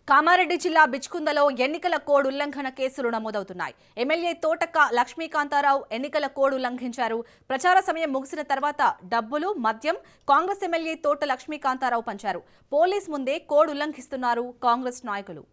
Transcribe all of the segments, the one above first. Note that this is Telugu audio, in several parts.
కామారెడ్డి జిల్లా బిచ్కుందలో ఎన్నికల కోడ్ ఉల్లంఘన కేసులు నమోదవుతున్నాయి. ఎమ్మెల్యే తోటక లక్ష్మీకాంతారావు ఎన్నికల కోడ్ ఉల్లంఘించారు. ప్రచార సమయం ముగిసిన తర్వాత డబ్బులు, మద్యం కాంగ్రెస్ ఎమ్మెల్యే తోట లక్ష్మీకాంతారావు పంచారు. పోలీస్ ముందే కోడ్ ఉల్లంఘిస్తున్నారు కాంగ్రెస్ నాయకులు.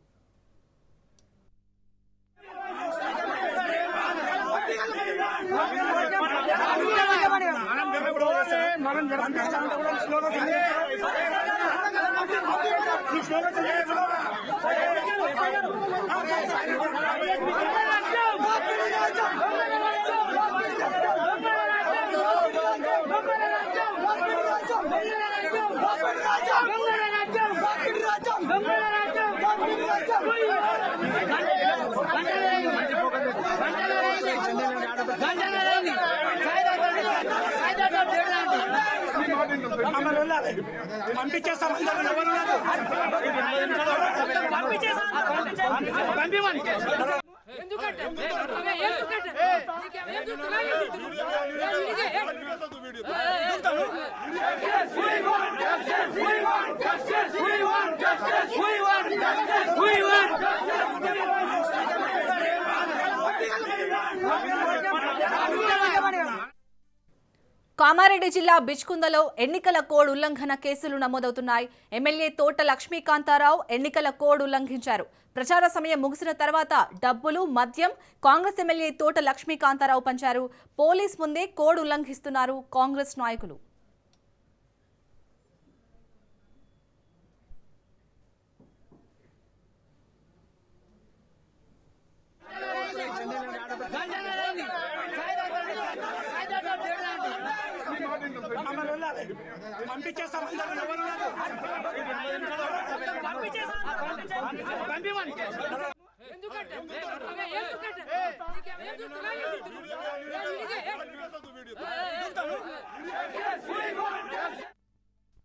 కామారెడ్డి జిల్లా బిచ్కుందలో ఎన్నికల కోడ్ ఉల్లంఘన కేసులు నమోదవుతున్నాయి. ఎమ్మెల్యే తోట లక్ష్మీకాంతారావు ఎన్నికల కోడ్ ఉల్లంఘించారు. ప్రచార సమయం ముగిసిన తర్వాత డబ్బులు, మద్యం కాంగ్రెస్ ఎమ్మెల్యే తోట లక్ష్మీకాంతారావు పంచారు. పోలీస్ ముందే కోడ్ ఉల్లంఘిస్తున్నారు కాంగ్రెస్ నాయకులు.